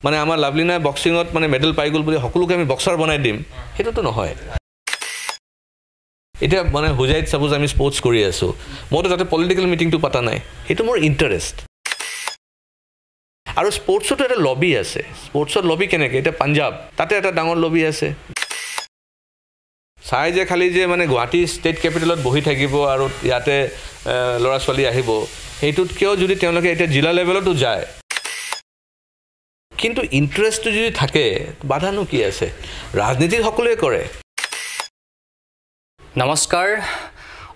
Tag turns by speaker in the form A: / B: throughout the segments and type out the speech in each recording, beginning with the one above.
A: মানে আমাৰ লাভলিনাই বক্সিঙত মানে মেডেল পাই গ'ল বুলি সকলোকে আমি বক্সাৰ বনাই দিম সেইটোতো নহয় এতিয়া মানে হুজাইত সাপোজ আমি স্পৰ্টছ কৰি আছো মইতো তাতে পলিটিকেল মিটিংটো পাতা নাই সেইটো মোৰ ইণ্টাৰেষ্ট আৰু স্পৰ্টছতো এটা লবি আছে স্পৰ্টছৰ লবি কেনেকৈ এটা পাঞ্জাব তাতে এটা ডাঙৰ লবি আছে চাই যে খালি যে মানে গুৱাহাটী ষ্টেট কেপিটেলত বহি থাকিব আৰু ইয়াতে ল'ৰা ছোৱালী আহিব সেইটোত কিয় যদি তেওঁলোকে এতিয়া জিলা লেভেলতো যায় কিন্তু ইণ্টাৰেষ্টটো যদি থাকে বাধানো কি আছে ৰাজনীতি সকলোৱে কৰে
B: নমস্কাৰ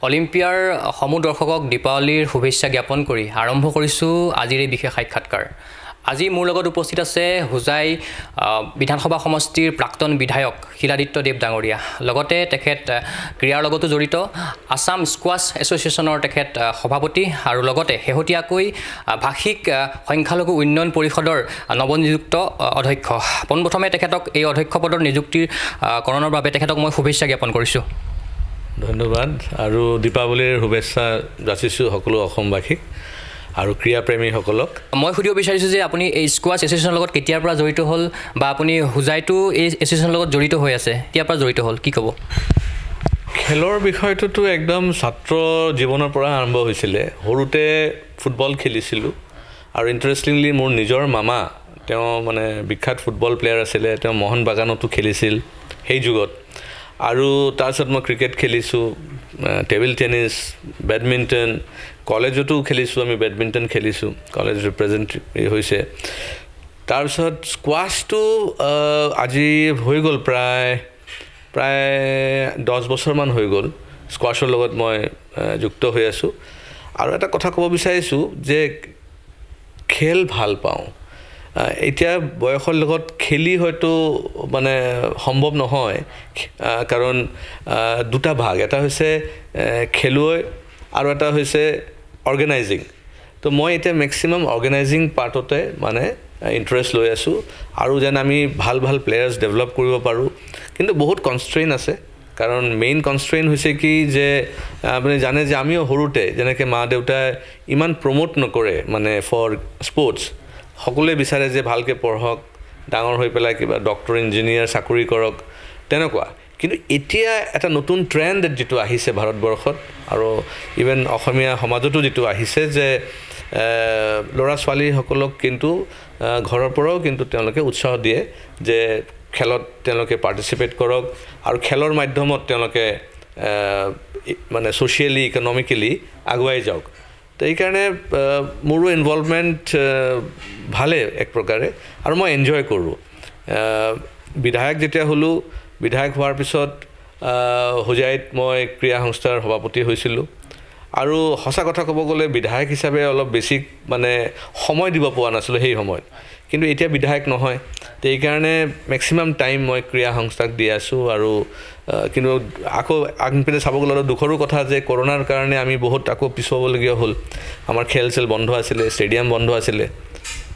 B: অলিম্পিয়াৰ সমূহ দৰ্শকক দীপাৱলীৰ শুভেচ্ছা জ্ঞাপন কৰি আৰম্ভ কৰিছোঁ আজিৰ এই বিশেষ সাক্ষাৎকাৰ আজি মোৰ লগত উপস্থিত আছে হুজাই বিধানসভা সমষ্টিৰ প্ৰাক্তন বিধায়ক শিলাদিত্য দেৱ ডাঙৰীয়া লগতে তেখেত ক্ৰীড়াৰ লগতো জড়িত আসাম স্কোৱাছ এছ'চিয়েশ্যনৰ তেখেত সভাপতি আৰু লগতে শেহতীয়াকৈ ভাষিক সংখ্যালঘু উন্নয়ন পৰিষদৰ নৱনিযুক্ত অধ্যক্ষ পোনপ্ৰথমে তেখেতক এই অধ্যক্ষ পদৰ নিযুক্তিৰ কৰণৰ বাবে তেখেতক মই শুভেচ্ছা জ্ঞাপন কৰিছোঁ
A: ধন্যবাদ আৰু দীপাৱলীৰ শুভেচ্ছা যাচিছোঁ সকলো অসমবাসীক আৰু ক্ৰীড়া প্ৰেমীসকলক
B: মই সুধিব বিচাৰিছোঁ যে আপুনি এই স্কোৱাছ এছ'চিয়েশ্যনৰ লগত কেতিয়াৰ পৰা জড়িত হ'ল বা আপুনি হুজাইতো এই এছ'চিয়েশ্যনৰ লগত জড়িত হৈ আছে কেতিয়াৰ পৰা জড়িত হ'ল কি ক'ব
A: খেলৰ বিষয়টোতো একদম ছাত্ৰ জীৱনৰ পৰা আৰম্ভ হৈছিলে সৰুতে ফুটবল খেলিছিলোঁ আৰু ইণ্টাৰেষ্টিংলি মোৰ নিজৰ মামা তেওঁ মানে বিখ্যাত ফুটবল প্লেয়াৰ আছিলে তেওঁ মোহন বাগানতো খেলিছিল সেই যুগত আৰু তাৰপিছত মই ক্ৰিকেট খেলিছোঁ টেবল টেনিছ বেডমিণ্টন কলেজতো খেলিছোঁ আমি বেডমিণ্টন খেলিছোঁ কলেজ ৰিপ্ৰেজেণ্ট হৈছে তাৰপিছত স্কোৱাছটো আজি হৈ গ'ল প্ৰায় 10 বছৰমান হৈ গ'ল স্কোৱাছৰ লগত মই যুক্ত হৈ আছোঁ আৰু এটা কথা ক'ব বিচাৰিছোঁ যে খেল ভাল পাওঁ এতিয়া বয়সৰ লগত খেলি হয়তো মানে সম্ভৱ নহয় কাৰণ দুটা ভাগ এটা হৈছে খেলুৱৈ আৰু এটা হৈছে অৰ্গেনাইজিং তো মই এতিয়া মেক্সিমাম অৰ্গেনাইজিং পাৰ্টতে মানে ইণ্টাৰেষ্ট লৈ আছোঁ আৰু যেন আমি ভাল প্লেয়াৰ্ছ ডেভেলপ কৰিব পাৰোঁ কিন্তু বহুত কনষ্ট্ৰেইন আছে কাৰণ মেইন কনষ্ট্ৰেইন হৈছে কি যে আপুনি জানে যে আমিও সৰুতে যেনেকৈ মা দেউতাই ইমান প্ৰমোট নকৰে মানে ফৰ স্পৰ্টছ সকলোৱে বিচাৰে যে ভালকৈ পঢ়ক ডাঙৰ হৈ পেলাই কিবা ডক্টৰ ইঞ্জিনিয়াৰ চাকৰি কৰক তেনেকুৱা কিন্তু এতিয়া এটা নতুন ট্ৰেণ্ড যিটো আহিছে ভাৰতবৰ্ষত আৰু ইভেন অসমীয়া সমাজতো যিটো আহিছে যে ল'ৰা ছোৱালীসকলক কিন্তু ঘৰৰ পৰাও কিন্তু তেওঁলোকে উৎসাহ দিয়ে যে খেলত তেওঁলোকে পাৰ্টিচিপেট কৰক আৰু খেলৰ মাধ্যমত তেওঁলোকে মানে ছ'চিয়েলি ইকনমিকেলি আগুৱাই যাওক তো এইকাৰণে মোৰো ইনভলভমেণ্ট ভালে এক প্ৰকাৰে আৰু মই এনজয় কৰোঁ বিধায়ক যেতিয়া হ'লোঁ বিধায়ক হোৱাৰ পিছত হুজাইত মই ক্ৰীড়া সংস্থাৰ সভাপতি হৈছিলোঁ আৰু সঁচা কথা ক'ব গ'লে বিধায়ক হিচাপে অলপ বেছি মানে সময় দিব পৰা নাছিলোঁ সেই সময়ত কিন্তু এতিয়া বিধায়ক নহয় তো এইকাৰণে মেক্সিমাম টাইম মই ক্ৰীড়া সংস্থাক দি আছোঁ আৰু কিন্তু আকৌ আগপিনে চাব গ'লে দুখৰো কথা যে কৰোণাৰ কাৰণে আমি বহুত আকৌ পিছুৱাবলগীয়া হ'ল আমাৰ খেল বন্ধ আছিলে ষ্টেডিয়াম বন্ধ আছিলে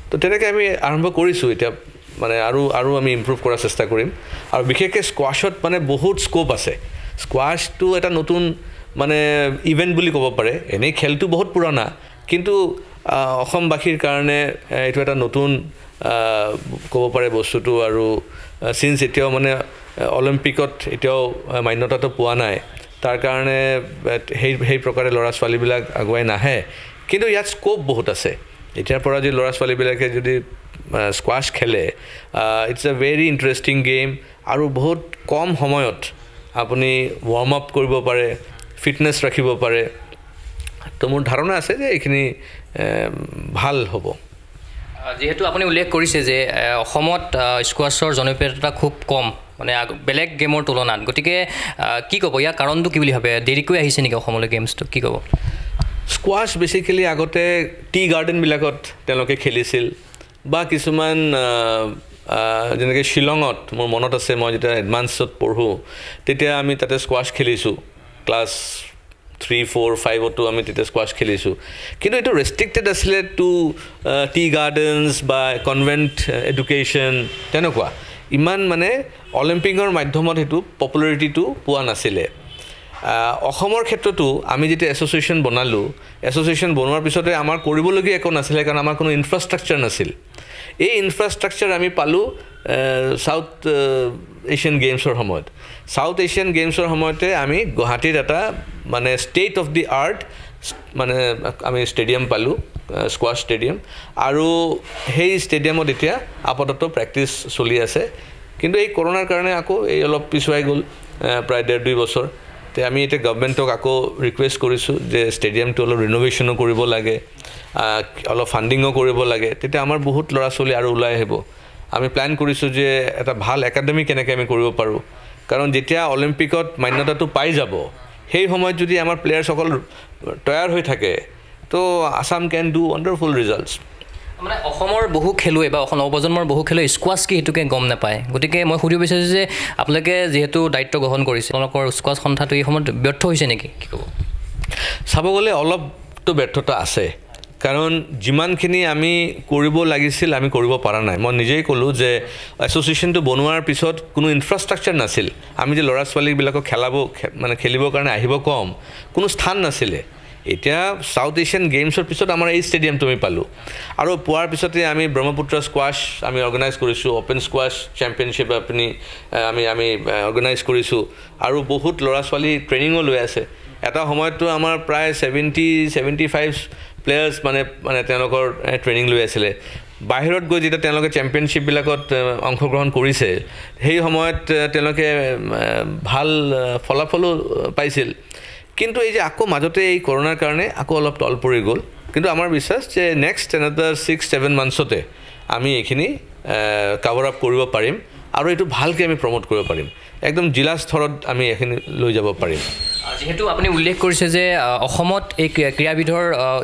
A: তো তেনেকৈ আমি আৰম্ভ কৰিছোঁ এতিয়া মানে আৰু আমি ইম্প্ৰুভ কৰাৰ চেষ্টা কৰিম আৰু বিশেষকৈ স্কোৱাছত মানে বহুত স্কোপ আছে স্কোৱাছটো এটা নতুন মানে ইভেণ্ট বুলি ক'ব পাৰে এনেই খেলটো বহুত পুৰণা কিন্তু অসমবাসীৰ কাৰণে এইটো এটা নতুন ক'ব পাৰে বস্তুটো আৰু চিন্স এতিয়াও মানে অলিম্পিকত এতিয়াও মান্যতাটো পোৱা নাই তাৰ কাৰণে সেই প্ৰকাৰে ল'ৰা ছোৱালীবিলাক আগুৱাই নাহে কিন্তু ইয়াত স্কোপ বহুত আছে এতিয়াৰ পৰা যদি ল'ৰা ছোৱালীবিলাকে যদি স্কোৱাছ খেলে it's a very interesting game আৰু বহুত কম সময়ত আপুনি ৱাৰ্ম আপ কৰিব পাৰে ফিটনেছ ৰাখিব পাৰে তো মোৰ ধাৰণা আছে যে এইখিনি ভাল হ'ব
B: যিহেতু আপুনি উল্লেখ কৰিছে যে অসমত স্কোৱাছৰ জনপ্ৰিয়তা খুব কম মানে বেলেগ গেমৰ তুলনাত গতিকে কি ক'ব ইয়াৰ কাৰণটো কি বুলি ভাবে দেৰিকৈ আহিছে নেকি অসমলৈ গেমছটো কি ক'ব
A: স্কোৱাছ বেচিকেলি আগতে টি গাৰ্ডেনবিলাকত তেওঁলোকে খেলিছিল বা কিছুমান যেনেকৈ শ্বিলঙত মোৰ মনত আছে মই যেতিয়া এডভান্সত পঢ়োঁ তেতিয়া আমি তাতে স্কোৱাছ খেলিছোঁ ক্লাছ 3, 4, 5তো আমি তেতিয়া স্কোৱাছ খেলিছোঁ কিন্তু এইটো ৰেষ্ট্ৰিক্টেড আছিলে টু টি গাৰ্ডেনছ বা কনভেণ্ট এডুকেশ্যন তেনেকুৱা ইমান মানে অলিম্পিকৰ মাধ্যমত সেইটো পপুলাৰিটিটো পোৱা নাছিলে অসমৰ ক্ষেত্ৰতো আমি যেতিয়া এছ'চিয়েশ্যন বনালোঁ এছ'চিয়েশ্যন বনোৱাৰ পিছতে আমাৰ কৰিবলগীয়া একো নাছিলে কাৰণ আমাৰ কোনো ইনফ্ৰাষ্ট্ৰাকচাৰ নাছিল এই ইনফ্ৰাষ্ট্ৰাকচাৰ আমি পালোঁ সাউথ এছিয়ান গেমছৰ সময়ত সাউথ এছিয়ান গেমছৰ সময়তে আমি গুৱাহাটীত এটা মানে ষ্টেট অফ দি আৰ্ট মানে আমি ষ্টেডিয়াম পালোঁ স্কোৱাছ ষ্টেডিয়াম আৰু সেই ষ্টেডিয়ামত এতিয়া আপাতত প্ৰেক্টিছ চলি আছে কিন্তু এই কৰোনাৰ কাৰণে আকৌ এই অলপ পিছুৱাই গ'ল প্ৰায় 1.5-2 বছৰ তে আমি এতিয়া গভৰ্ণমেণ্টক আকৌ ৰিকুৱেষ্ট কৰিছোঁ যে ষ্টেডিয়ামটো অলপ ৰিন'ভেশ্যনো কৰিব লাগে অলপ ফাণ্ডিঙো কৰিব লাগে তেতিয়া আমাৰ বহুত ল'ৰা ছোৱালী আৰু ওলাই আহিব আমি প্লেন কৰিছোঁ যে এটা ভাল একাডেমি কেনেকৈ আমি কৰিব পাৰোঁ কাৰণ যেতিয়া অলিম্পিকত মান্যতাটো পাই যাব সেই সময়ত যদি আমাৰ প্লেয়াৰসকল তৈয়াৰ হৈ থাকে তো আসাম কেন ডু ৱাণ্ডাৰফুল ৰিজাল্টছ
B: মানে অসমৰ বহু খেলুৱৈ বা অসম নৱপ্ৰজন্মৰ বহু খেলুৱৈ স্কোৱাছ কি সেইটোকে গম নাপায় গতিকে মই সুধিব বিচাৰিছোঁ যে আপোনালোকে যিহেতু দায়িত্ব গ্ৰহণ কৰিছে আপোনালোকৰ স্কোৱাছ সন্থাটো এই সময়ত ব্যৰ্থ হৈছে নেকি কি ক'ব
A: চাব গ'লে অলপতো ব্যৰ্থতা আছে কাৰণ যিমানখিনি আমি কৰিব লাগিছিল আমি কৰিব পৰা নাই মই নিজেই ক'লোঁ যে এছ'চিয়েশ্যনটো বনোৱাৰ পিছত কোনো ইনফ্ৰাষ্ট্ৰাকচাৰ নাছিল আমি যে ল'ৰা ছোৱালীবিলাকক মানে খেলিবৰ কাৰণে আহিব কম কোনো স্থান নাছিলে এতিয়া সাউথ এছিয়ান গেমছৰ পিছত আমাৰ এই ষ্টেডিয়ামটো আমি পালোঁ আৰু পোৱাৰ পিছতে আমি ব্ৰহ্মপুত্ৰ স্কোৱাছ আমি অৰ্গেনাইজ কৰিছোঁ অ'পেন স্কোৱাছ চেম্পিয়নশ্বিপ আমি অৰ্গেনাইজ কৰিছোঁ আৰু বহুত ল'ৰা ছোৱালী ট্ৰেইনিঙো লৈ আছে এটা সময়ততো আমাৰ প্ৰায় 70-75 প্লেয়াৰ্ছ মানে তেওঁলোকৰ ট্ৰেইনিং লৈ আছিলে বাহিৰত গৈ যেতিয়া তেওঁলোকে চেম্পিয়নশ্বিপবিলাকত অংশগ্ৰহণ কৰিছে সেই সময়ত তেওঁলোকে ভাল ফলাফলো পাইছিল কিন্তু এই যে আকৌ মাজতে এই কৰোনাৰ কাৰণে আকৌ অলপ তল পৰি গ'ল কিন্তু আমাৰ বিশ্বাস যে নেক্সট এনাদাৰ 6-7 মান্থছতে আমি এইখিনি কাভাৰ আপ কৰিব পাৰিম আৰু এইটো ভালকৈ আমি প্ৰমোট কৰিব পাৰিম একদম জিলা স্তৰত আমি এইখিনি লৈ যাব পাৰিম
B: যেহেতু আপুনি উল্লেখ কৰিছে যে অসমত এই ক্ৰীড়াবিধৰ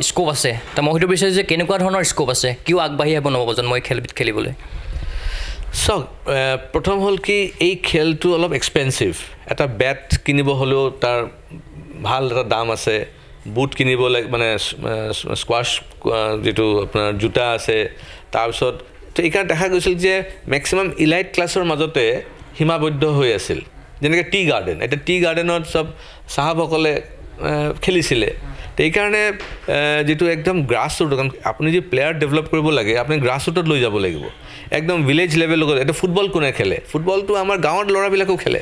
B: স্কোপ আছে তো মই সেইটো বিচাৰিছোঁ যে কেনেকুৱা ধৰণৰ স্কোপ আছে কিয় আগবাঢ়ি আহিব নৱপ্ৰজন্মই খেলবিধ খেলিবলৈ
A: চাওক প্ৰথম হ'ল কি এই খেলটো অলপ এক্সপেঞ্চিভ এটা বেট কিনিব হ'লেও তাৰ ভাল এটা দাম আছে বুট কিনিব লাগে মানে স্কোৱাছ যিটো আপোনাৰ জোতা আছে তাৰপিছত তো এইকাৰণে দেখা গৈছিল যে মেক্সিমাম ইলাইট ক্লাছৰ মাজতে সীমাবদ্ধ হৈ আছিল যেনেকৈ টি গাৰ্ডেন এতিয়া টি গাৰ্ডেনত চব চাহাবসকলে খেলিছিলে তো এইকাৰণে যিটো একদম গ্ৰাছ ৰুট আপুনি যি প্লেয়াৰ ডেভেলপ কৰিব লাগে আপুনি গ্ৰাছ ৰুটত লৈ যাব লাগিব একদম ভিলেজ লেভেলত এতিয়া ফুটবল কোনে খেলে ফুটবলটো আমাৰ গাঁৱৰ ল'ৰাবিলাকেও খেলে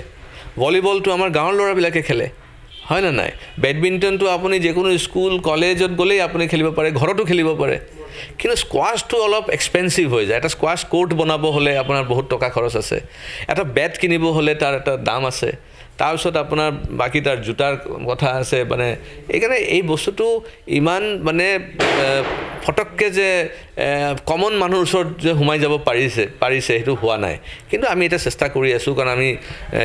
A: ভলীবলটো আমাৰ গাঁৱৰ ল'ৰাবিলাকে খেলে হয় না নাই বেডমিণ্টনটো আপুনি যিকোনো স্কুল কলেজত গ'লেই আপুনি খেলিব পাৰে ঘৰতো খেলিব পাৰে কিন্তু স্কোৱাছটো অলপ এক্সপেঞ্চিভ হৈ যায় এটা স্কোৱাছ কোৰ্ট বনাব হ'লে আপোনাৰ বহুত টকা খৰচ আছে এটা বেট কিনিব হ'লে তাৰ এটা দাম আছে তাৰপিছত আপোনাৰ বাকী তাৰ জোতাৰ কথা আছে মানে এইকাৰণে এই বস্তুটো ইমান মানে ফটককৈ যে কমন মানুহৰ ওচৰত যে সোমাই যাব পাৰিছে সেইটো হোৱা নাই কিন্তু আমি এটা চেষ্টা কৰি আছোঁ কাৰণ আমি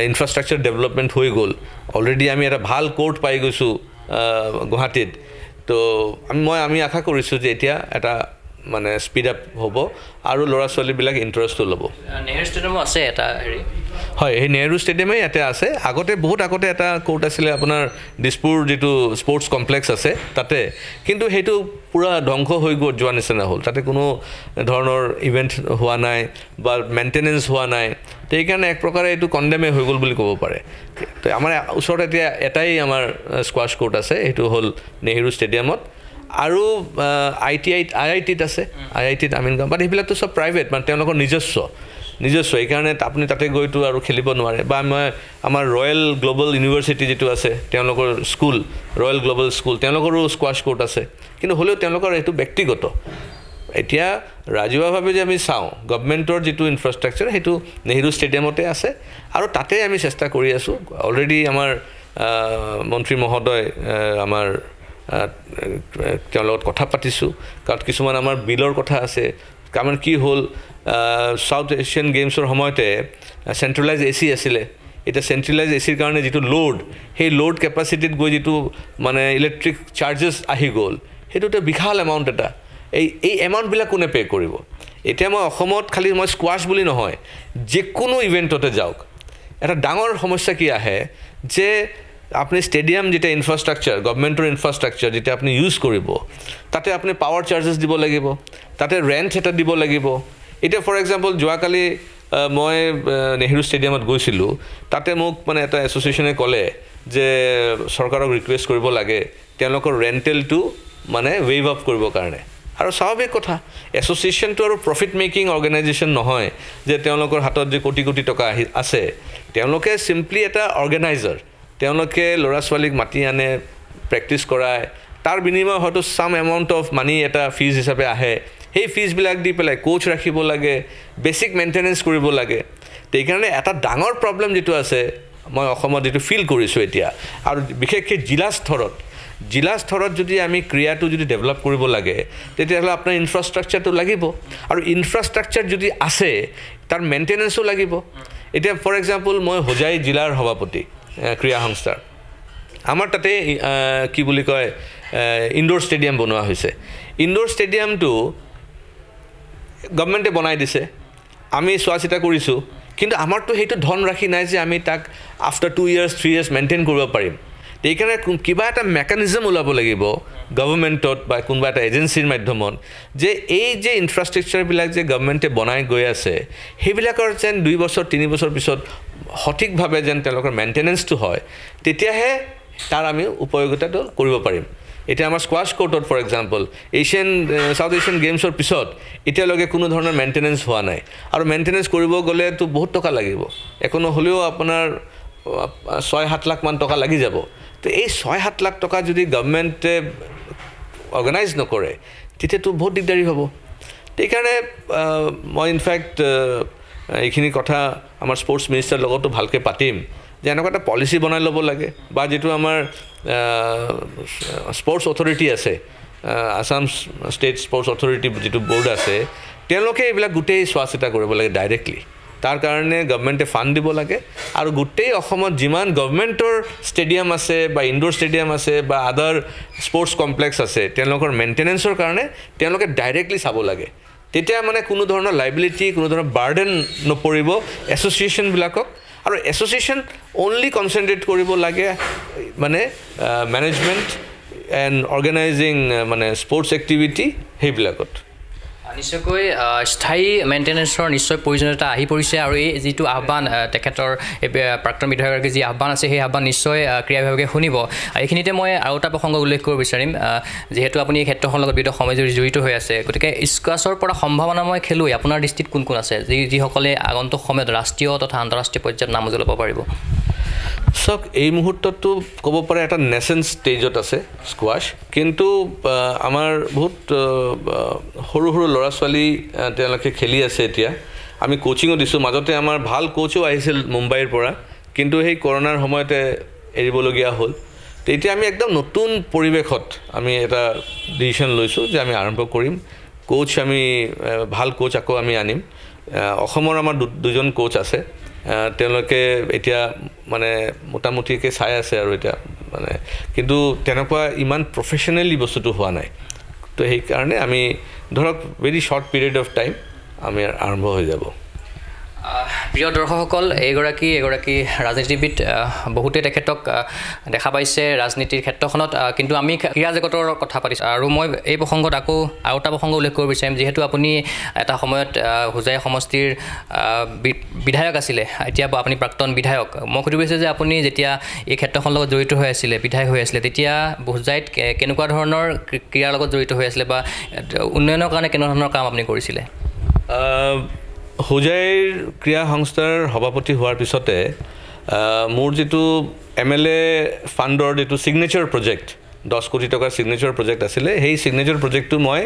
A: ইনফ্ৰাষ্ট্ৰাকচাৰ ডেভেলপমেণ্ট হৈ গ'ল অলৰেডি আমি এটা ভাল কোৰ্ট পাই গৈছোঁ গুৱাহাটীত তো আমি আশা কৰিছোঁ যে এতিয়া এটা মানে স্পীড আপ হ'ব আৰু ল'ৰা ছোৱালীবিলাক ইণ্টাৰেষ্টটো ল'ব
B: নেহৰু ষ্টেডিয়ামো আছে এটা হেৰি
A: হয় এই নেহৰু ষ্টেডিয়ামেই ইয়াতে আছে বহুত আগতে এটা কোৰ্ট আছিলে আপোনাৰ দিছপুৰ যিটো স্পৰ্টছ কমপ্লেক্স আছে তাতে কিন্তু সেইটো পূৰা ধ্বংস হৈ যোৱা নিচিনা হ'ল তাতে কোনো ধৰণৰ ইভেণ্ট হোৱা নাই বা মেইনটেনেঞ্চ হোৱা নাই তো সেইকাৰণে এক প্ৰকাৰে এইটো কণ্ডেমেই হৈ গ'ল বুলি ক'ব পাৰে তো আমাৰ ওচৰত এতিয়া এটাই আমাৰ স্কোৱাছ কোৰ্ট আছে সেইটো হ'ল নেহৰু ষ্টেডিয়ামত আৰু IITত আছে IITত আমিনগাঁও বাট সেইবিলাকতো চব প্ৰাইভেট মানে তেওঁলোকৰ নিজস্ব সেইকাৰণে আপুনি তাতে গৈতো আৰু খেলিব নোৱাৰে বা আমাৰ ৰয়েল গ্ল'বেল ইউনিভাৰ্চিটি যিটো আছে তেওঁলোকৰ স্কুল ৰয়েল গ্ল'বেল স্কুল তেওঁলোকৰো স্কোৱাছ কোৰ্ট আছে কিন্তু হ'লেও তেওঁলোকৰ এইটো ব্যক্তিগত এতিয়া ৰাজহুৱাভাৱে যে আমি চাওঁ গভৰ্ণমেণ্টৰ যিটো ইনফ্ৰাষ্ট্ৰাকচাৰ সেইটো নেহৰু ষ্টেডিয়ামতে আছে আৰু তাতে আমি চেষ্টা কৰি আছোঁ অলৰেডি আমাৰ মন্ত্ৰী মহোদয় আমাৰ তেওঁৰ লগত কথা পাতিছোঁ কাৰণ কিছুমান আমাৰ বিলৰ কথা আছে কাৰণ কি হ'ল সাউথ এছিয়ান গেমছৰ সময়তে চেণ্ট্ৰেলাইজ AC আছিলে এটা চেণ্ট্ৰেলাইজ ACৰ কাৰণে যিটো লোড সেই লোড কেপাচিটিত গৈ যিটো মানে ইলেক্ট্ৰিক চাৰ্জেছ আহি গ'ল সেইটো এটা বিশাল এমাউণ্ট এটা এই এমাউণ্টবিলাক কোনে পে' কৰিব এতিয়া মই অসমত খালি মই স্কোৱাছ বুলি নহয় যিকোনো ইভেণ্টতে যাওক এটা ডাঙৰ সমস্যা কি আহে যে আপুনি ষ্টেডিয়াম যেতিয়া ইনফ্ৰাষ্ট্ৰাকচাৰ গভৰ্ণমেণ্টৰ ইনফ্ৰাষ্ট্ৰাকচাৰ যেতিয়া আপুনি ইউজ কৰিব তাতে আপুনি পাৱাৰ চাৰ্জেছ দিব লাগিব তাতে ৰেণ্ট এটা দিব লাগিব এতিয়া ফৰ এক্সাম্পল যোৱাকালি মই নেহৰু ষ্টেডিয়ামত গৈছিলোঁ তাতে মোক মানে এটা এছ'চিয়েশ্যনে ক'লে যে চৰকাৰক ৰিকুৱেষ্ট কৰিব লাগে তেওঁলোকৰ ৰেণ্টেলটো মানে ৱেভ আপ কৰিবৰ কাৰণে আৰু স্বাভাৱিক কথা এছ'চিয়েশ্যনটো আৰু প্ৰফিট মেকিং অৰ্গেনাইজেশ্যন নহয় যে তেওঁলোকৰ হাতত যে কোটি কোটি টকা আছে তেওঁলোকে চিম্পলি এটা অৰ্গেনাইজাৰ তেওঁলোকে ল'ৰা ছোৱালীক মাতি আনে প্ৰেক্টিছ কৰায় তাৰ বিনিময় হয়তো সাম এমাউণ্ট অফ মানি এটা ফিজ হিচাপে আহে সেই ফিজবিলাক দি পেলাই কোচ ৰাখিব লাগে বেছিক মেইনটেনেন্স কৰিব লাগে সেইকাৰণে এটা ডাঙৰ প্ৰব্লেম যেটো আছে মই অসমত যেটো ফিল কৰিছোঁ এতিয়া আৰু বিশেষকৈ জিলা স্তৰত যদি আমি ক্ৰিয়াটো যদি ডেভেলপ কৰিব লাগে তেতিয়াহ'লে আপোনাৰ ইনফ্ৰাষ্ট্ৰাকচাৰটো লাগিব আৰু ইনফ্ৰাষ্ট্ৰাকচাৰ যদি আছে তাৰ মেইনটেনেন্সো লাগিব এতিয়া ফৰ এক্সাম্পল মই হোজাই জিলাৰ সভাপতি ক্ৰীড়া সংস্থাৰ আমাৰ তাতে কি বুলি কয় ইনডোৰ ষ্টেডিয়াম বনোৱা হৈছে ইনডোৰ ষ্টেডিয়ামটো গভৰ্ণমেণ্টে বনাই দিছে আমি চোৱা চিতা কৰিছোঁ কিন্তু আমাৰতো সেইটো ধন ৰাখি নাই যে আমি তাক আফটাৰ 2 years 3 years মেইনটেইন কৰিব পাৰিম এইকাৰণে কিবা এটা মেকানিজম ওলাব লাগিব গভৰ্ণমেণ্টত বা কোনোবা এটা এজেঞ্চিৰ মাধ্যমত যে এই যে ইনফ্ৰাষ্ট্ৰাকচাৰবিলাক যে গভৰ্ণমেণ্টে বনাই গৈ আছে সেইবিলাকৰ যেন 2 বছৰ 3 বছৰ পিছত সঠিকভাৱে যেন তেওঁলোকৰ মেইনটেনেন্সটো হয় তেতিয়াহে তাৰ আমি উপযোগিতাটো কৰিব পাৰিম এটা আমাৰ স্কোৱাশ কোৰ্টত ফৰ এক্সাম্পল সাউথ এছিয়ান গেমছৰ পিছত এতিয়ালৈকে কোনো ধৰণৰ মেইনটেনেন্স হোৱা নাই আৰু মেইনটেনেন্স কৰিব গ'লেতো বহুত টকা লাগিব একোনো হ'লেও আপোনাৰ 6-7 লাখ মান টকা লাগি যাব তো এই 6-7 লাখ টকা যদি গভৰ্ণমেণ্টে অৰ্গেনাইজ নকৰে তেতিয়াতো বহুত দিগদাৰী হ'ব সেইকাৰণে মই ইনফেক্ট এইখিনি কথা আমাৰ স্পৰ্টছ মিনিষ্টাৰৰ লগতো ভালকৈ পাতিম যে এনেকুৱা এটা পলিচি বনাই ল'ব লাগে বা যেটো আমাৰ স্পৰ্টছ অথৰিটি আছে আসাম ষ্টেট স্পৰ্টছ অথৰিটি যেটো বৰ্ড আছে তেওঁলোকে এইবিলাক গোটেই চোৱা চিতা কৰিব লাগে ডাইৰেক্টলি তাৰ কাৰণে গভৰ্ণমেণ্টে ফাণ্ড দিব লাগে আৰু গোটেই অসমত যিমান গভৰ্ণমেণ্টৰ ষ্টেডিয়াম আছে বা ইনডোৰ ষ্টেডিয়াম আছে বা আদাৰ স্পৰ্টছ কমপ্লেক্স আছে তেওঁলোকৰ মেইনটেনেন্সৰ কাৰণে তেওঁলোকে ডাইৰেক্টলি চাব লাগে তেতিয়া মানে কোনো ধৰণৰ লাইবিলিটি কোনো ধৰণৰ বাৰ্ডেন নপৰিব এছ'চিয়েশ্যনবিলাকক আৰু এছ'চিয়েশ্যন অনলি কনচেনট্ৰেট কৰিব লাগে মানে মেনেজমেণ্ট এণ্ড অৰ্গেনাইজিং মানে স্পৰ্টছ এক্টিভিটি সেইবিলাকত
B: নিশ্চয়কৈ স্থায়ী মেইনটেনেন্সৰ নিশ্চয় প্ৰয়োজনীয়তা আহি পৰিছে আৰু এই যিটো আহ্বান তেখেতৰ প্ৰাক্তন বিধায়কৰ যি আহ্বান আছে সেই আহ্বান নিশ্চয় ক্ৰীড়া বিভাগে শুনিব এইখিনিতে মই আৰু এটা প্ৰসংগ উল্লেখ কৰিব বিচাৰিম যিহেতু আপুনি এই ক্ষেত্ৰখনৰ লগত বিশেষ সমাজজুৰি জড়িত হৈ আছে গতিকে স্কোৱাছৰ পৰা সম্ভাৱনাময় খেলুৱৈ আপোনাৰ দৃষ্টিত কোন কোন আছে যিসকলে আগন্তুক সময়ত ৰাষ্ট্ৰীয় তথা আন্তঃৰাষ্ট্ৰীয় পৰ্যায়ত নাম উজ্বলাব পাৰিব
A: সক এই মুহূৰ্ততো ক'ব পাৰে এটা নেচেন্ট ষ্টেজত আছে স্কোৱাছ কিন্তু আমাৰ বহুত সৰু সৰু ল'ৰা ছোৱালী তেওঁলোকে খেলি আছে এতিয়া আমি কোচিঙো দিছোঁ মাজতে আমাৰ ভাল কোচো আহিছিল মুম্বাইৰ পৰা কিন্তু সেই কৰোনাৰ সময়তে এৰিবলগীয়া হ'ল তেতিয়া আমি একদম নতুন পৰিৱেশত আমি এটা ডিচিশ্যন লৈছোঁ যে আমি আৰম্ভ কৰিম কোচ আমি ভাল কোচ আকৌ আমি আনিম অসমৰ আমাৰ দুজন কোচ আছে তেওঁলোকে এতিয়া মানে মোটামুটিকৈ চাই আছে আৰু এতিয়া মানে কিন্তু তেনেকুৱা ইমান প্ৰফেশ্যনেলি বস্তুটো হোৱা নাই তো সেইকাৰণে আমি ধৰক very short period of time আমি আৰম্ভ হৈ যাব
B: প্ৰিয় দৰ্শকসকল এগৰাকী ৰাজনীতিবিদ বহুতে তেখেতক দেখা পাইছে ৰাজনীতিৰ ক্ষেত্ৰখনত কিন্তু আমি ক্ৰীড়া জগতৰ কথা পাতিছোঁ আৰু মই এই প্ৰসংগত আকৌ আৰু এটা প্ৰসংগ উল্লেখ কৰিব বিচাৰিম যিহেতু আপুনি এটা সময়ত হোজাই সমষ্টিৰ বিধায়ক আছিলে এতিয়া আপুনি প্ৰাক্তন বিধায়ক মই সুধিব বিচাৰিছোঁ যে আপুনি যেতিয়া এই ক্ষেত্ৰখনৰ লগত জড়িত হৈ আছিলে বিধায়ক হৈ আছিলে তেতিয়া হোজাইত কেনেকুৱা ধৰণৰ ক্ৰীড়াৰ লগত জড়িত হৈ আছিলে বা উন্নয়নৰ কাৰণে কেনেকুৱা ধৰণৰ কাম আপুনি কৰিছিলে হোজাইৰ ক্ৰীড়া সংস্থাৰ সভাপতি হোৱাৰ পিছতে মোৰ যেটো MLA ফাণ্ডৰ যেটো সিগনেচাৰ প্ৰজেক্ট 10 কোটি টকাৰ সিগনেচাৰ প্ৰজেক্ট আছিলে সেই সিগনেচাৰ প্ৰজেক্টটো মই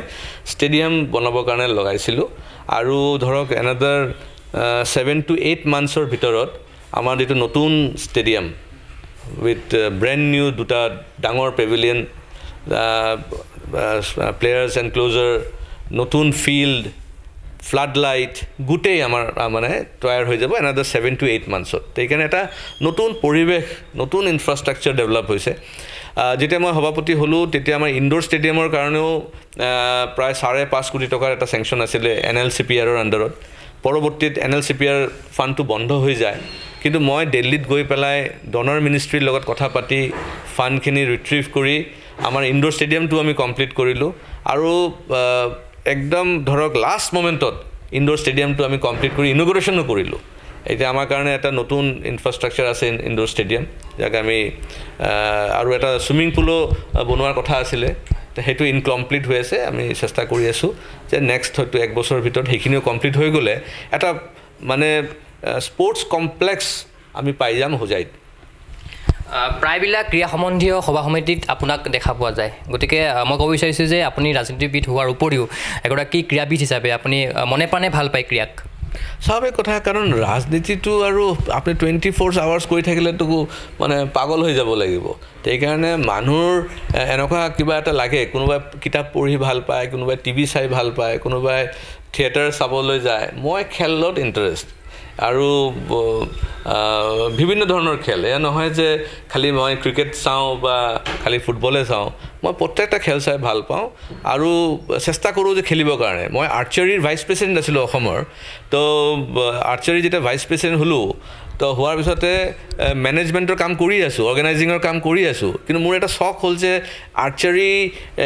B: ষ্টেডিয়াম বনাবৰ কাৰণে লগাইছিলোঁ আৰু ধৰক এনাদাৰ 7 to 8 মান্থছৰ ভিতৰত আমাৰ যেটো নতুন ষ্টেডিয়াম উইথ ব্ৰেণ্ড নিউ দুটা ডাঙৰ পেভিলিয়ন প্লেয়াৰ্ছ এনক্লোজাৰ নতুন ফিল্ড ফ্লাড লাইট গোটেই আমাৰ মানে তৈয়াৰ হৈ যাব এনাদাৰ 7 to 8 মান্থছত সেইকাৰণে এটা নতুন পৰিৱেশ নতুন ইনফ্ৰাষ্ট্ৰাকচাৰ ডেভেলপ হৈছে যেতিয়া মই সভাপতি হ'লোঁ তেতিয়া আমাৰ ইনডোৰ ষ্টেডিয়ামৰ কাৰণেও প্ৰায় 5.5 কোটি টকাৰ এটা চেংচন আছিলে NLCPRৰ আণ্ডাৰত পৰৱৰ্তীত NLCPR ফাণ্ডটো বন্ধ হৈ যায় কিন্তু মই দিল্লীত গৈ পেলাই ডনৰ মিনিষ্ট্ৰীৰ লগত কথা পাতি ফাণ্ডখিনি ৰিট্ৰিভ কৰি আমাৰ ইনডোৰ ষ্টেডিয়ামটো আমি কমপ্লিট কৰিলোঁ আৰু একদম ধৰক লাষ্ট মোমেণ্টত ইনডোৰ ষ্টেডিয়ামটো আমি কমপ্লিট কৰি ইনগ্ৰেশ্যনো কৰিলোঁ
A: এতিয়া আমাৰ কাৰণে এটা নতুন ইনফ্ৰাষ্ট্ৰাকচাৰ আছে ইনডোৰ ষ্টেডিয়াম যাক আমি আৰু এটা ছুইমিং পুলো বনোৱাৰ কথা আছিলে সেইটো ইনকমপ্লিট হৈ আছে আমি চেষ্টা কৰি আছোঁ যে নেক্সট হয়তো 1 বছৰৰ ভিতৰত সেইখিনিও কমপ্লিট হৈ গ'লে এটা মানে স্পৰ্টছ কমপ্লেক্স আমি পাই যাম হোজাইত
B: প্ৰায়বিলাক ক্ৰীড়া সম্বন্ধীয় সভা সমিতিত আপোনাক দেখা পোৱা যায় গতিকে মই ক'ব বিচাৰিছোঁ যে আপুনি ৰাজনীতিবিদ হোৱাৰ উপৰিও এগৰাকী ক্ৰীড়াবিদ হিচাপে আপুনি মনে প্ৰাণে ভাল পায় ক্ৰীড়াক
A: স্বাভাৱিক কথা কাৰণ ৰাজনীতিটো আৰু আপুনি 24 আৱাৰ্ছ কৰি থাকিলেতো মানে পাগল হৈ যাব লাগিব সেইকাৰণে মানুহৰ এনেকুৱা কিবা এটা লাগে কোনোবাই কিতাপ পঢ়ি ভাল পায় কোনোবাই টিভি চাই ভাল পায় কোনোবাই থিয়েটাৰ চাবলৈ যায় মই খেলত ইণ্টাৰেষ্ট আৰু বিভিন্ন ধৰণৰ খেল এয়া নহয় যে খালি মই ক্ৰিকেট চাওঁ বা খালি ফুটবলে চাওঁ মই প্ৰত্যেকটা খেল চাই ভাল পাওঁ আৰু চেষ্টা কৰোঁ যে খেলিবৰ কাৰণে মই আৰ্চাৰীৰ ভাইচ প্ৰেচিডেণ্ট আছিলোঁ অসমৰ তো আৰ্চাৰী যেতিয়া ভাইচ প্ৰেচিডেণ্ট হ'লোঁ তো হোৱাৰ পিছতে মেনেজমেণ্টৰ কাম কৰি আছোঁ অৰ্গেনাইজিঙৰ কাম কৰি আছোঁ কিন্তু মোৰ এটা চখ হ'ল যে আৰ্চাৰী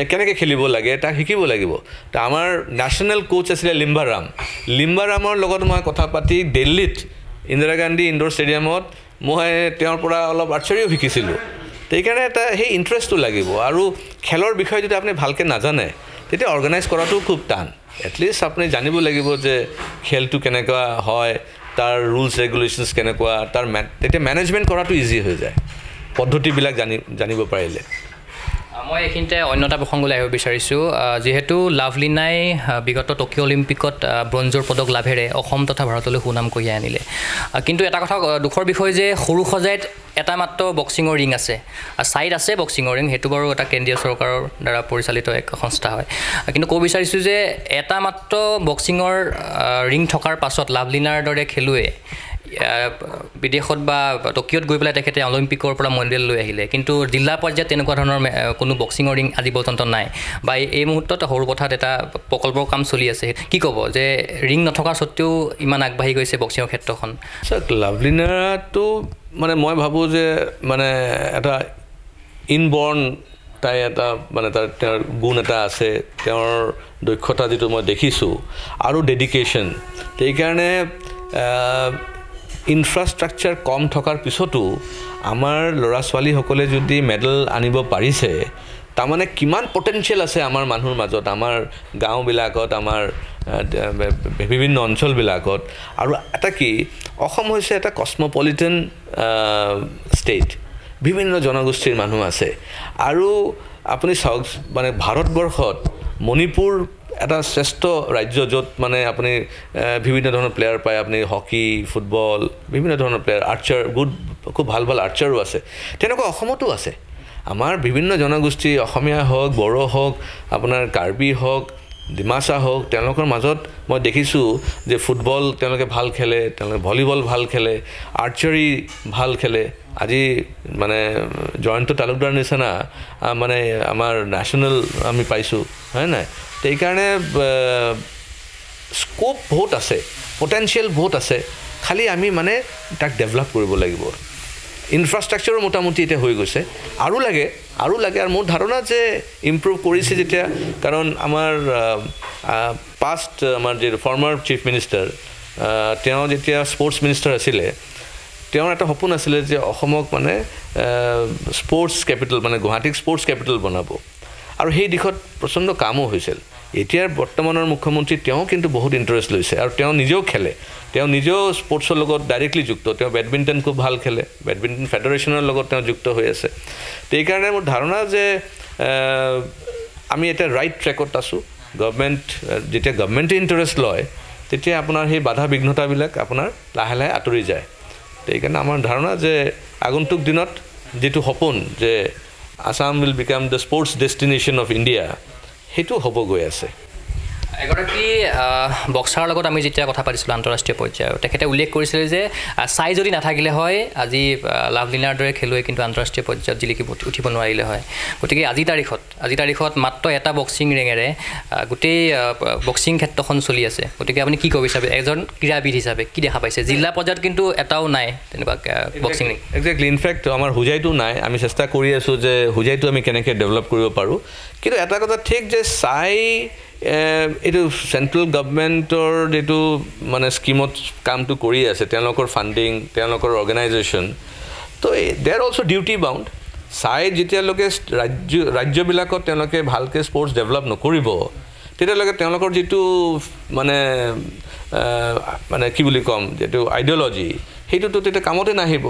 A: কেনেকৈ খেলিব লাগে তাক শিকিব লাগিব তো আমাৰ নেশ্যনেল কোচ আছিলে লিম্বাৰামৰ লগত মই কথা পাতি দিল্লীত ইন্দিৰা গান্ধী ইনডোৰ ষ্টেডিয়ামত মই তেওঁৰ পৰা অলপ আৰ্চাৰীও শিকিছিলোঁ সেইকাৰণে এটা সেই ইণ্টাৰেষ্টটো লাগিব আৰু খেলৰ বিষয়ে যদি আপুনি ভালকৈ নাজানে তেতিয়া অৰ্গেনাইজ কৰাটো খুব টান এটলিষ্ট আপুনি জানিব লাগিব যে খেলটো কেনেকুৱা হয় তাৰ ৰুলছ ৰেগুলেশ্যনছ কেনেকুৱা তাৰ তেতিয়া মেনেজমেণ্ট কৰাটো ইজি হৈ যায় পদ্ধতিবিলাক জানিব পাৰিলে
B: মই এইখিনিতে অন্য এটা প্ৰসংগলৈ আহিব বিচাৰিছোঁ যিহেতু লাভলীনাই বিগত টকিঅ' অলিম্পিকত ব্ৰঞ্জৰ পদক লাভেৰে অসম তথা ভাৰতলৈ সুনাম কঢ়িয়াই আনিলে কিন্তু এটা কথা দুখৰ বিষয় যে সৰু সজাইত এটা মাত্ৰ বক্সিঙৰ ৰিং আছে ছাইড আছে বক্সিঙৰ ৰিং সেইটো বাৰু এটা কেন্দ্ৰীয় চৰকাৰৰ দ্বাৰা পৰিচালিত এক সংস্থা হয় কিন্তু ক'ব বিচাৰিছোঁ যে এটা মাত্ৰ বক্সিঙৰ ৰিং থকাৰ পাছত লাভলীনাৰ দৰে খেলুৱৈ বিদেশত বা টকিঅ'ত গৈ পেলাই তেখেতে অলিম্পিকৰ পৰা মেডেল লৈ আহিলে কিন্তু জিলা পৰ্যায়ত তেনেকুৱা ধৰণৰ কোনো বক্সিঙৰ ৰিং আজি পৰ্যন্ত নাই বা এই মুহূৰ্তত সৰু কথাত এটা প্ৰকল্পৰ কাম চলি আছে কি ক'ব যে ৰিং নথকাৰ স্বত্তেও ইমান আগবাঢ়ি গৈছে বক্সিঙৰ ক্ষেত্ৰখন
A: লাভলীনাটো মানে মই ভাবোঁ যে মানে এটা ইনবৰ্ণ তাই এটা মানে তেওঁৰ গুণ এটা আছে তেওঁৰ দক্ষতা যিটো মই দেখিছোঁ আৰু ডেডিকেশ্যন সেইকাৰণে ইনফ্ৰাষ্ট্ৰাকচাৰ কম থকাৰ পিছতো আমাৰ ল'ৰা ছোৱালীসকলে যদি মেডেল আনিব পাৰিছে তাৰমানে কিমান পটেনচিয়েল আছে আমাৰ মানুহৰ মাজত আমাৰ গাঁওবিলাকত আমাৰ বিভিন্ন অঞ্চলবিলাকত আৰু এটা কি অসম হৈছে এটা কসমপলিটান ষ্টেট বিভিন্ন জনগোষ্ঠীৰ মানুহ আছে আৰু আপুনি চাওক মানে ভাৰতবৰ্ষত মণিপুৰ এটা শ্ৰেষ্ঠ ৰাজ্য য'ত মানে আপুনি বিভিন্ন ধৰণৰ প্লেয়াৰ পায় আপুনি হকী ফুটবল বিভিন্ন ধৰণৰ প্লেয়াৰ আৰ্চাৰ খুব ভাল ভাল আৰ্চাৰো আছে তেনেকুৱা অসমতো আছে আমাৰ বিভিন্ন জনগোষ্ঠী অসমীয়া হওক বড়ো হওক আপোনাৰ কাৰ্বি হওক ডিমাচা হওক তেওঁলোকৰ মাজত মই দেখিছোঁ যে ফুটবল তেওঁলোকে ভাল খেলে তেওঁলোকে ভলীবল ভাল খেলে আৰ্চাৰী ভাল খেলে আজি মানে জয়ন্ত তালুকদাৰ নিচিনা মানে আমাৰ নেশ্যনেল আমি পাইছোঁ হয় নাই সেইকাৰণে স্কোপ বহুত আছে পটেনচিয়েল বহুত আছে খালি আমি মানে তাক ডেভেলপ কৰিব লাগিব ইনফ্ৰাষ্ট্ৰাকচাৰো মোটামুটি এতিয়া হৈ গৈছে আৰু লাগে আৰু মোৰ ধাৰণা যে ইম্প্ৰুভ কৰিছে যেতিয়া কাৰণ আমাৰ পাষ্ট আমাৰ যে ফৰ্মাৰ চিফ মিনিষ্টাৰ তেওঁ যেতিয়া স্পৰ্টছ মিনিষ্টাৰ আছিলে তেওঁৰ এটা সপোন আছিলে যে অসমক মানে স্পৰ্টছ কেপিটেল মানে গুৱাহাটীক স্পৰ্টছ কেপিটেল বনাব আৰু সেই দিশত প্ৰচণ্ড কামো হৈছিল এতিয়াৰ বৰ্তমানৰ মুখ্যমন্ত্ৰী তেওঁ কিন্তু বহুত ইণ্টাৰেষ্ট লৈছে আৰু তেওঁ নিজেও খেলে তেওঁ নিজেও স্পৰ্টছৰ লগত ডাইৰেক্টলি যুক্ত তেওঁ বেডমিণ্টন খুব ভাল খেলে বেডমিণ্টন ফেডাৰেশ্যনৰ লগত তেওঁ যুক্ত হৈ আছে সেইকাৰণে মোৰ ধাৰণা যে আমি এতিয়া ৰাইট ট্ৰেকত আছোঁ গভৰ্ণমেণ্ট যেতিয়া গভৰ্ণমেণ্টে ইণ্টাৰেষ্ট লয় তেতিয়া আপোনাৰ সেই বাধা বিঘ্নতাবিলাক আপোনাৰ লাহে লাহে আঁতৰি যায় সেইকাৰণে আমাৰ ধাৰণা যে আগন্তুক দিনত যিটো সপোন যে Assam will became the sports destination of India সেইটো হ'ব গৈ আছে
B: এগৰাকী বক্সাৰৰ লগত আমি যেতিয়া কথা পাতিছিলোঁ আন্তঃৰাষ্ট্ৰীয় পৰ্যায়ত তেখেতে উল্লেখ কৰিছিলে যে চাই যদি নাথাকিলে হয় আজি লাভলীনাৰ দৰে খেলুৱৈ কিন্তু আন্তঃৰাষ্ট্ৰীয় পৰ্যায়ত জিলিকি উঠিব নোৱাৰিলে হয় গতিকে আজি তাৰিখত মাত্ৰ এটা বক্সিং ৰিঙেৰে গোটেই বক্সিং ক্ষেত্ৰখন চলি আছে গতিকে আপুনি কি ক'ব বিচাৰে এজন ক্ৰীড়াবিদ হিচাপে কি দেখা পাইছে জিলা পৰ্যায়ত কিন্তু এটাও নাই তেনেকুৱা বক্সিং ৰিং
A: একজেক্টলি ইনফেক্ট আমাৰ হোজাইতো নাই আমি চেষ্টা কৰি আছোঁ যে হোজাইটো আমি কেনেকৈ ডেভেলপ কৰিব পাৰোঁ কিন্তু এটা কথা ঠিক যে চাই এইটো চেণ্ট্ৰেল গভৰ্ণমেণ্টৰ যিটো মানে স্কিমত কামটো কৰি আছে তেওঁলোকৰ ফাণ্ডিং তেওঁলোকৰ অৰ্গেনাইজেশ্যন তো দে আৰ অলছ' ডিউটি বাউণ্ড চাই যেতিয়ালৈকে ৰাজ্যবিলাকত তেওঁলোকে ভালকৈ স্পৰ্টছ ডেভেলপ নকৰিব তেতিয়ালৈকে তেওঁলোকৰ যিটো মানে মানে কি বুলি ক'ম যিটো আইডিঅ'লজি সেইটোতো তেতিয়া কামতে নাহিব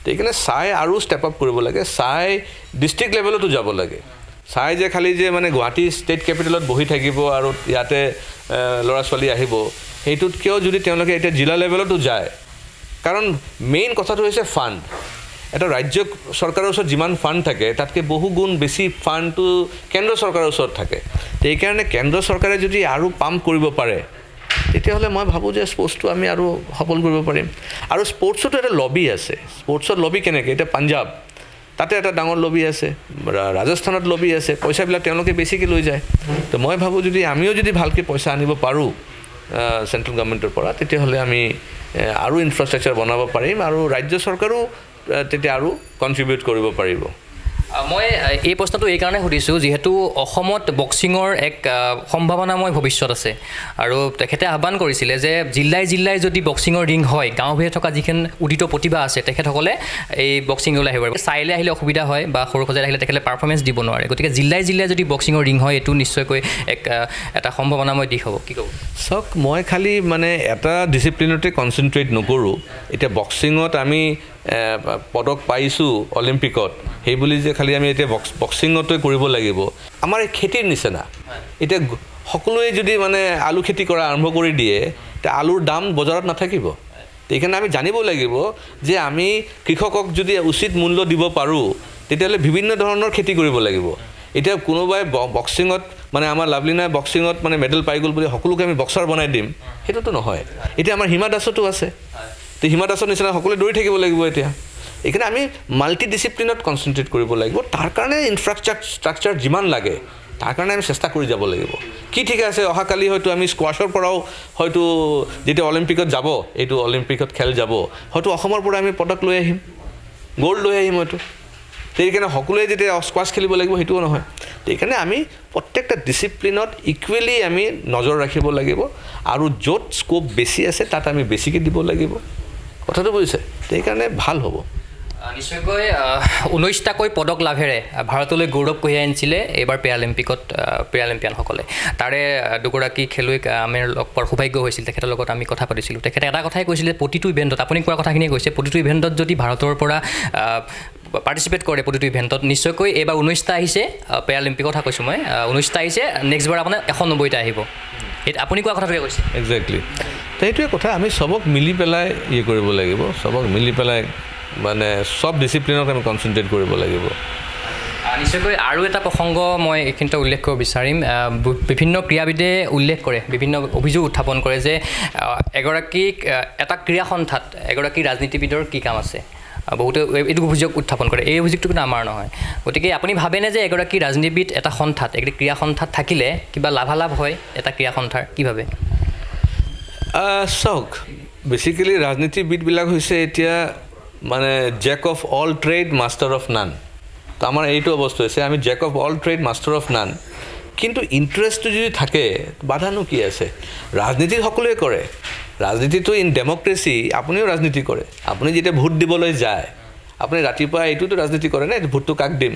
A: সেইকাৰণে চাই আৰু ষ্টেপ আপ কৰিব লাগে চাই ডিষ্ট্ৰিক্ট লেভেলতো যাব লাগে চাই যে খালি যে মানে গুৱাহাটী ষ্টেট কেপিটেলত বহি থাকিব আৰু ইয়াতে ল'ৰা ছোৱালী আহিব সেইটোতকৈও যদি তেওঁলোকে এতিয়া জিলা লেভেলতো যায় কাৰণ মেইন কথাটো হৈছে ফাণ্ড এটা ৰাজ্য চৰকাৰৰ ওচৰত যিমান ফাণ্ড থাকে তাতকৈ বহু গুণ বেছি ফাণ্ডটো কেন্দ্ৰ চৰকাৰৰ ওচৰত থাকে সেইকাৰণে কেন্দ্ৰ চৰকাৰে যদি আৰু পাম্প কৰিব পাৰে তেতিয়াহ'লে মই ভাবোঁ যে স্পৰ্টছটো আমি আৰু সফল কৰিব পাৰিম আৰু স্পৰ্টছতো এটা লবি আছে স্পৰ্টছত লবি কেনেকৈ এতিয়া পাঞ্জাৱ তাতে এটা ডাঙৰ লবি আছে ৰাজস্থানত লবি আছে পইচাবিলাক তেওঁলোকে বেছিকৈ লৈ যায় তো মই ভাবোঁ যদি আমিও যদি ভালকৈ পইচা আনিব পাৰোঁ চেণ্ট্ৰেল গভৰ্ণমেণ্টৰ পৰা তেতিয়াহ'লে আমি আৰু ইনফ্ৰাষ্ট্ৰাকচাৰ বনাব পাৰিম আৰু ৰাজ্য চৰকাৰো তেতিয়া আৰু কণ্ট্ৰিবিউট কৰিব পাৰিব
B: মই এই প্ৰশ্নটো এইকাৰণে সুধিছোঁ যিহেতু অসমত বক্সিঙৰ এক সম্ভাৱনাময় ভৱিষ্যত আছে আৰু তেখেতে আহ্বান কৰিছিলে যে জিলাই জিলাই যদি বক্সিঙৰ ৰিং হয় গাঁও ভূঞে থকা যিখন উদিত প্ৰতিভা আছে তেখেতসকলে এই বক্সিঙলৈ আহিব পাৰিব চাইলে আহিলে অসুবিধা হয় বা সৰু সজাই আহিলে তেখেতে পাৰফৰ্মেঞ্চ দিব নোৱাৰে গতিকে জিলাই জিলাই যদি বক্সিঙৰ ৰিং হয় এইটো নিশ্চয়কৈ এটা সম্ভাৱনাময় দিশ হ'ব কি ক'ব
A: চাওক মই খালি মানে এটা ডিচিপ্লিনতে কনচেনট্ৰেট নকৰোঁ এতিয়া বক্সিঙত আমি পদক পাইছোঁ অলিম্পিকত সেই বুলি যে খালি আমি এতিয়া বক্সিঙতে কৰিব লাগিব আমাৰ এই খেতিৰ নিচিনা এতিয়া সকলোৱে যদি মানে আলু খেতি কৰা আৰম্ভ কৰি দিয়ে তে আলুৰ দাম বজাৰত নাথাকিব সেইকাৰণে আমি জানিব লাগিব যে আমি কৃষকক যদি উচিত মূল্য দিব পাৰোঁ তেতিয়াহ'লে বিভিন্ন ধৰণৰ খেতি কৰিব লাগিব এতিয়া কোনোবাই বক্সিঙত মানে আমাৰ লাভলিনাই বক্সিঙত মানে মেডেল পাই গ'ল বুলি সকলোকে আমি বক্সাৰ বনাই দিম সেইটোতো নহয় এতিয়া আমাৰ হিমা দাসতো আছে তো হিমা দাসৰ নিচিনা সকলোৱে দৌৰি থাকিব লাগিব এতিয়া এইকাৰণে আমি মাল্টি ডিচিপ্লিনত কনচেনট্ৰেট কৰিব লাগিব তাৰ কাৰণে ইনফ্ৰাষ্ট্ৰাকচাৰ যিমান লাগে তাৰ কাৰণে আমি চেষ্টা কৰি যাব লাগিব কি ঠিক আছে অহাকালি হয়তো আমি স্কোৱাছৰ পৰাও হয়তো যেতিয়া অলিম্পিকত যাব এইটো অলিম্পিকত খেল যাব হয়তো অসমৰ পৰা আমি পদক লৈ আহিম গ'ল্ড লৈ আহিম হয়তো সেইকাৰণে সকলোৱে যেতিয়া স্কোৱাছ খেলিব লাগিব সেইটোও নহয় সেইকাৰণে আমি প্ৰত্যেকটা ডিচিপ্লিনত ইকুৱেলি আমি নজৰ ৰাখিব লাগিব আৰু য'ত স্কোপ বেছি আছে তাত আমি বেছিকৈ দিব লাগিব কথাটো বুজিছে সেইকাৰণে ভাল হ'ব
B: নিশ্চয়কৈ 19টাকৈ পদক লাভেৰে ভাৰতলৈ গৌৰৱ কঢ়িয়াই আনিছিলে এইবাৰ পেৰালিম্পিয়ানসকলে তাৰে দুগৰাকী খেলুৱৈক আমি লগ পোৱাৰ সৌভাগ্য হৈছিল তেখেতৰ লগত আমি কথা পাতিছিলোঁ তেখেতে এটা কথাই কৈছিলে প্ৰতিটো ইভেণ্টত আপুনি কোৱা কথাখিনিয়ে কৈছে প্ৰতিটো ইভেণ্টত যদি ভাৰতৰ পৰা পাৰ্টিচিপেট কৰে প্ৰতিটো ইভেণ্টত নিশ্চয়কৈ এইবাৰ 19টা আহিছে পেৰালিম্পিকৰ কথা কৈছোঁ মই 19টা আহিছে নেক্সটবাৰ আপোনাৰ 190টা আহিব আপুনি কোৱা কথাটোৱে কৈছে
A: একজেক্টলি সেইটোৱে কথা আমি চবক মিলি পেলাই কৰিব লাগিব চবক মিলি পেলাই মানে সব ডিচিপ্লিনক আমি কনচেনট্ৰেট কৰিব লাগিব
B: নিশ্চয়কৈ আৰু এটা প্ৰসংগ মই এইখিনিতে উল্লেখ কৰিব বিচাৰিম বিভিন্ন ক্ৰীড়াবিদে উল্লেখ কৰে বিভিন্ন অভিযোগ উত্থাপন কৰে যে এগৰাকী এটা ক্ৰীড়া সন্থাত এগৰাকী ৰাজনীতিবিদৰ কি কাম আছে বহুতে এইটো অভিযোগ উত্থাপন কৰে এই অভিযোগটো কিন্তু আমাৰ নহয় গতিকে আপুনি ভাবেনে যে এগৰাকী ৰাজনীতিবিদ এটা সন্থাত এগৰাকী ক্ৰীড়া সন্থাত থাকিলে কিবা লাভালাভ হয় এটা ক্ৰীড়া সন্থাৰ কি ভাবে
A: চাওক বেচিকেলি ৰাজনীতিবিদবিলাক হৈছে এতিয়া মানে jack of all trade master of none তো আমাৰ এইটো অৱস্থা হৈছে আমি jack of all trade master of none কিন্তু ইণ্টাৰেষ্টটো যদি থাকে বাধানো কি আছে ৰাজনীতি সকলোৱে কৰে ৰাজনীতিটো ইন ডেমক্ৰেচি আপুনিও ৰাজনীতি কৰে আপুনি যেতিয়া ভোট দিবলৈ যায় আপুনি ৰাতিপুৱা এইটোতো ৰাজনীতি কৰে নে ভোটটো কাক দিম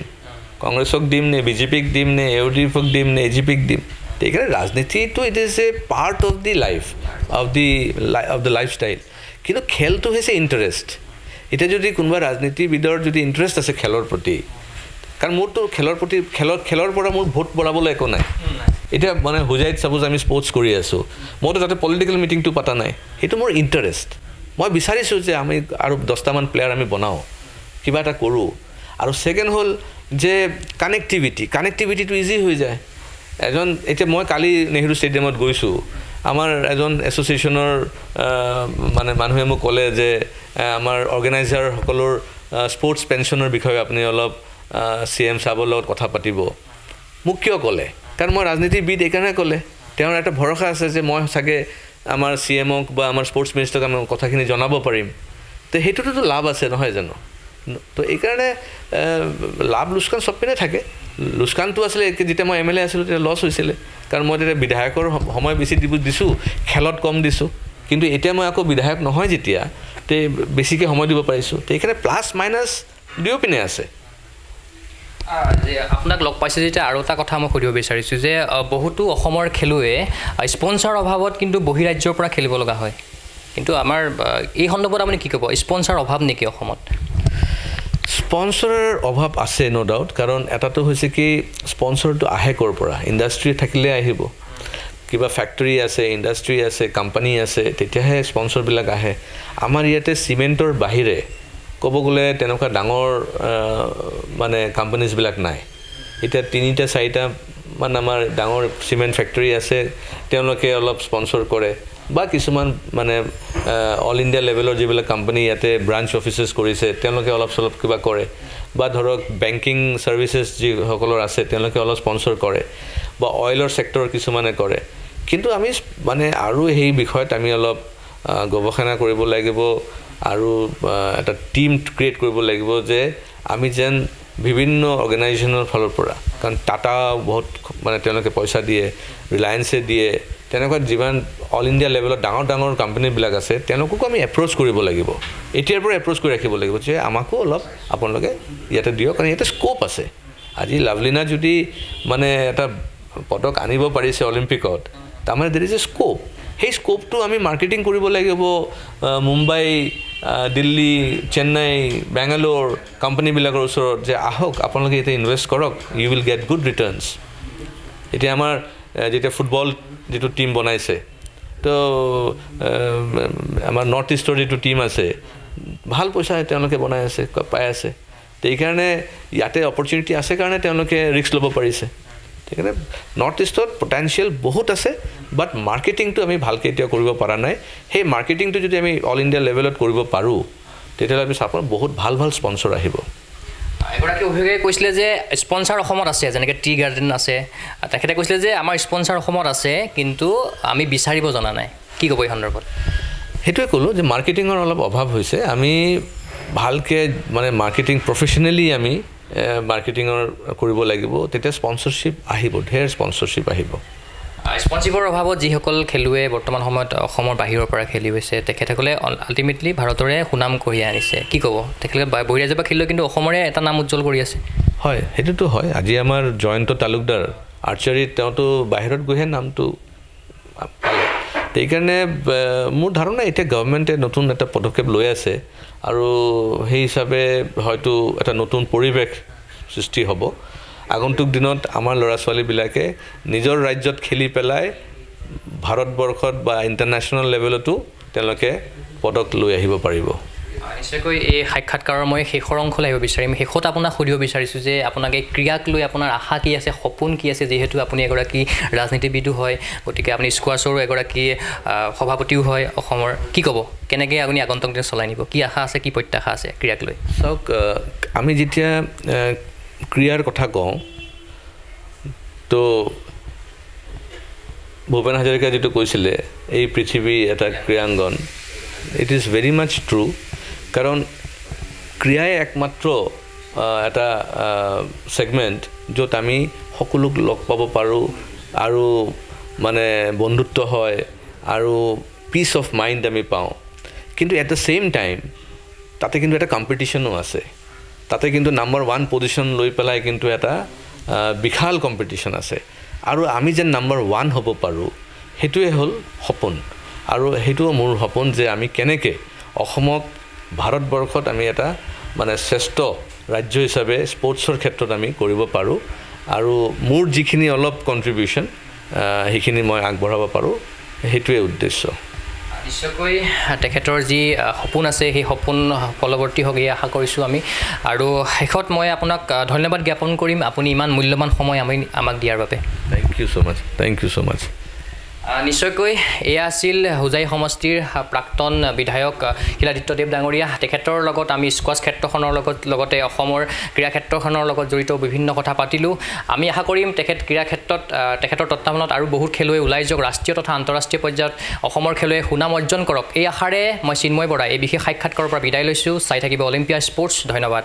A: কংগ্ৰেছক দিম নে বিজেপিক দিম নে ইউডিএফক দিম নে এজিপিক দিম সেইকাৰণে ৰাজনীতিটো it is a part of the life of the lifestyle কিন্তু খেলটো হৈছে ইণ্টাৰেষ্ট এতিয়া যদি কোনোবা ৰাজনীতিবিদৰ যদি ইণ্টাৰেষ্ট আছে খেলৰ প্ৰতি কাৰণ মোৰতো খেলৰ পৰা মোৰ ভোট বঢ়াবলৈ একো নাই এতিয়া মানে হুজাইত চাপোজ আমি স্পৰ্টছ কৰি আছোঁ মইতো তাতে পলিটিকেল মিটিংটো পতা নাই সেইটো মোৰ ইণ্টাৰেষ্ট মই বিচাৰিছোঁ যে আমি আৰু 10টামান প্লেয়াৰ আমি বনাওঁ কিবা এটা কৰোঁ আৰু ছেকেণ্ড হ'ল যে কানেক্টিভিটিটো ইজি হৈ যায় এজন এতিয়া মই কালি নেহৰু ষ্টেডিয়ামত গৈছোঁ আমাৰ এজন এছ'চিয়েশ্যনৰ মানে মানুহে মোক ক'লে যে আমাৰ অৰ্গেনাইজাৰসকলৰ স্পৰ্টছ পেঞ্চনৰ বিষয়ে আপুনি অলপ CM চাহাবৰ লগত কথা পাতিব মোক কিয় ক'লে কাৰণ মই ৰাজনীতিবিদ এইকাৰণে ক'লে তেওঁৰ এটা ভৰসা আছে যে মই চাগে আমাৰ CMক বা আমাৰ স্পৰ্টছ মিনিষ্টাৰক আমি কথাখিনি জনাব পাৰিম তো সেইটোতো লাভ আছে নহয় জানো তো এইকাৰণে লাভ লোকচান চব পিনে থাকে লোকচানটো আছিলে যেতিয়া মই MLA আছিলোঁ তেতিয়া লছ হৈছিলে কাৰণ মই তেতিয়া বিধায়কৰ সময় বেছি দিছোঁ খেলত কম দিছোঁ কিন্তু এতিয়া মই আকৌ বিধায়ক নহয় যেতিয়া তে বেছিকৈ সময় দিব পাৰিছোঁ তো এইখানে প্লাছ মাইনাছ দুয়োপিনে আছে
B: যে আপোনাক লগ পাইছে যেতিয়া আৰু এটা কথা মই সুধিব বিচাৰিছোঁ যে বহুতো অসমৰ খেলুৱৈ স্পন্সৰ অভাৱত কিন্তু বহিৰাজ্যৰ পৰা খেলিব লগা হয় কিন্তু আমাৰ এই সন্দৰ্ভত আপুনি কি ক'ব স্পন্সৰ অভাৱ নেকি অসমত
A: স্পন্সৰৰ অভাৱ আছে নো ডাউট কাৰণ এটাটো হৈছে কি স্পন্সৰটো আহে ক'ৰ পৰা ইণ্ডাষ্ট্ৰি থাকিলে আহিব কিবা ফেক্টৰী আছে ইণ্ডাষ্ট্ৰি আছে কোম্পানী আছে তেতিয়াহে স্পন্সৰবিলাক আহে আমাৰ ইয়াতে চিমেণ্টৰ বাহিৰে ক'ব গ'লে তেনেকুৱা ডাঙৰ মানে কোম্পানীজবিলাক নাই এতিয়া 3টা 4টা মান আমাৰ ডাঙৰ চিমেণ্ট ফেক্টৰী আছে তেওঁলোকে অলপ স্পন্সৰ কৰে বা কিছুমান মানে অল ইণ্ডিয়া লেভেলৰ যিবিলাক কোম্পানী ইয়াতে ব্ৰাঞ্চ অফিচেছ কৰিছে তেওঁলোকে অলপ চলপ কিবা কৰে বা ধৰক বেংকিং ছাৰ্ভিচেছ যিসকলৰ আছে তেওঁলোকে অলপ স্পন্সৰ কৰে বা অইলৰ ছেক্টৰ কিছুমানে কৰে কিন্তু আমি মানে আৰু সেই বিষয়ত আমি অলপ গৱেষণা কৰিব লাগিব আৰু এটা টিম ক্ৰিয়েট কৰিব লাগিব যে আমি যেন বিভিন্ন অৰ্গেনাইজেশ্যনৰ ফালৰ পৰা কাৰণ টাটা বহুত মানে তেওঁলোকে পইচা দিয়ে ৰিলায়েন্সে দিয়ে তেনেকুৱা যিমান অল ইণ্ডিয়া লেভেলত ডাঙৰ ডাঙৰ কোম্পানীবিলাক আছে তেওঁলোককো আমি এপ্ৰ'চ কৰিব লাগিব এতিয়াৰ পৰা এপ্ৰ'চ কৰি ৰাখিব লাগিব যে আমাকো অলপ আপোনালোকে ইয়াতে দিয়ক কাৰণ ইয়াতে স্ক'প আছে আজি লাভলীনা যদি মানে এটা পদক আনিব পাৰিছে অলিম্পিকত তাৰমানে দেৰ ইজ এ স্ক'প সেই স্ক'পটো আমি মাৰ্কেটিং কৰিব লাগিব মুম্বাই দিল্লী চেন্নাই বেংগালোৰ কোম্পানীবিলাকৰ ওচৰত যে আহক আপোনালোকে এতিয়া ইনভেষ্ট কৰক you will get good returns এতিয়া আমাৰ যেতিয়া ফুটবল যিটো টিম বনাইছে তো আমাৰ নৰ্থ ইষ্টৰ যিটো টিম আছে ভাল পইচা তেওঁলোকে বনাই আছে পাই আছে তো এইকাৰণে ইয়াতে অপৰচুনিটি আছে কাৰণে তেওঁলোকে ৰিস্ক ল'ব পাৰিছে সেইকাৰণে নৰ্থ ইষ্টত পটেনচিয়েল বহুত আছে বাট মাৰ্কেটিংটো আমি ভালকৈ এতিয়া কৰিব পৰা নাই সেই মাৰ্কেটিংটো যদি আমি অল ইণ্ডিয়া লেভেলত কৰিব পাৰোঁ তেতিয়াহ'লে আমি চাপৰ বহুত ভাল ভাল স্পন্সৰ আহিব
B: এগৰাকী অভিভাৱকে কৈছিলে যে স্পন্সৰ অসমত আছে যেনেকৈ টি গাৰ্ডেন আছে তেখেতে কৈছিলে যে আমাৰ স্পন্সৰ অসমত আছে কিন্তু আমি বিচাৰিব জনা নাই কি ক'ব এই সন্দৰ্ভত
A: সেইটোৱে ক'লোঁ যে মাৰ্কেটিঙৰ অলপ অভাৱ হৈছে আমি ভালকৈ মানে মাৰ্কেটিং প্ৰফেশ্যনেলি আমি মাৰ্কেটিঙৰ কৰিব লাগিব তেতিয়া স্পন্সৰশ্বিপ আহিব ঢেৰ স্পন্সৰশ্বিপ আহিব
B: স্পন্সৰশ্বিপৰ অভাৱত যিসকল খেলুৱৈ বৰ্তমান সময়ত অসমৰ বাহিৰৰ পৰা খেলি গৈছে তেখেতসকলে আল্টিমেটলি ভাৰতৰে সুনাম কঢ়িয়াই আনিছে কি ক'ব তেখেতে বহিৰাজ্যৰ পৰা খেলিলেও কিন্তু অসমৰে এটা নাম উজ্জ্বল কৰি আছে
A: হয় সেইটোতো হয় আজি আমাৰ জয়ন্ত তালুকদাৰ আৰ্চাৰীত তেওঁতো বাহিৰত গৈহে নামটো পালে সেইকাৰণে মোৰ ধাৰণা এতিয়া গভৰ্ণমেণ্টে নতুন এটা পদক্ষেপ লৈ আছে আৰু সেই হিচাপে হয়তো এটা নতুন পৰিৱেশ সৃষ্টি হ'ব আগন্তুক দিনত আমাৰ ল'ৰা ছোৱালীবিলাকে নিজৰ ৰাজ্যত খেলি পেলাই ভাৰতবৰ্ষত বা ইণ্টাৰনেশ্যনেল লেভেলতো তেওঁলোকে পদক লৈ আহিব পাৰিব
B: নিশ্চয়কৈ এই সাক্ষাৎকাৰৰ মই শেষৰ অংশলৈ আহিব বিচাৰিম শেষত আপোনাক সুধিব বিচাৰিছোঁ যে আপোনাক এই ক্ৰীড়াক লৈ আপোনাৰ আশা কি আছে সপোন কি আছে যিহেতু আপুনি এগৰাকী ৰাজনীতিবিদো হয় গতিকে আপুনি স্কোৱাছৰো এগৰাকী সভাপতিও হয় অসমৰ কি ক'ব কেনেকৈ আপুনি আগন্তুক দিন চলাই নিব কি আশা আছে কি প্ৰত্যাশা আছে ক্ৰীড়াক লৈ
A: চাওক আমি যেতিয়া ক্ৰীড়াৰ কথা কওঁ তো ভূপেন হাজৰিকাই যিটো কৈছিলে এই পৃথিৱী এটা ক্ৰীড়াংগন it is very much true কাৰণ ক্ৰীড়াই একমাত্ৰ এটা ছেগমেণ্ট য'ত আমি সকলোক লগ পাব পাৰোঁ আৰু মানে বন্ধুত্ব হয় আৰু পিচ অফ মাইণ্ড আমি পাওঁ কিন্তু এট দ্য ছেইম টাইম তাতে কিন্তু এটা কম্পিটিশ্যনো আছে তাতে কিন্তু নাম্বাৰ 1 পজিশ্যন লৈ পেলাই কিন্তু এটা বিশাল কম্পিটিশ্যন আছে আৰু আমি যেন নাম্বাৰ 1 হ'ব পাৰোঁ সেইটোৱে হ'ল সপোন আৰু সেইটোও মোৰ সপোন যে আমি কেনেকৈ অসমক ভাৰতবৰ্ষত আমি এটা মানে শ্ৰেষ্ঠ ৰাজ্য হিচাপে স্পৰ্টছৰ ক্ষেত্ৰত আমি কৰিব পাৰোঁ আৰু মোৰ যিখিনি অলপ কণ্ট্ৰিবিউশ্যন সেইখিনি মই আগবঢ়াব পাৰোঁ সেইটোৱে উদ্দেশ্য
B: নিশ্চয়কৈ তেখেতৰ যি সপোন আছে সেই সপোন ফলৱৰ্তী হওক এই আশা কৰিছোঁ আমি আৰু শেষত মই আপোনাক ধন্যবাদ জ্ঞাপন কৰিম আপুনি ইমান মূল্যৱান সময় আমাক দিয়াৰ বাবে
A: থেংক ইউ ছ' মাছ
B: নিশ্চয়কৈ এয়া আছিল হোজাই সমষ্টিৰ প্ৰাক্তন বিধায়ক শিলাদিত্যদেৱ ডাঙৰীয়া তেখেতৰ লগত আমি স্কোৱাছ ক্ষেত্ৰখনৰ লগতে অসমৰ ক্ৰীড়া ক্ষেত্ৰখনৰ লগত জড়িত বিভিন্ন কথা পাতিলোঁ আমি আশা কৰিম ক্ৰীড়া ক্ষেত্ৰত তেখেতৰ তত্বাৱধানত আৰু বহুত খেলুৱৈ ওলাই যাওক ৰাষ্ট্ৰীয় তথা আন্তঃৰাষ্ট্ৰীয় পৰ্যায়ত অসমৰ খেলুৱৈয়ে সুনাম অৰ্জন কৰক এই আশাৰে মই চিন্ময় বৰা এই বিশেষ সাক্ষাৎকাৰৰ পৰা বিদায় লৈছোঁ চাই থাকিব অলিম্পিয়া স্পৰ্টছ ধন্যবাদ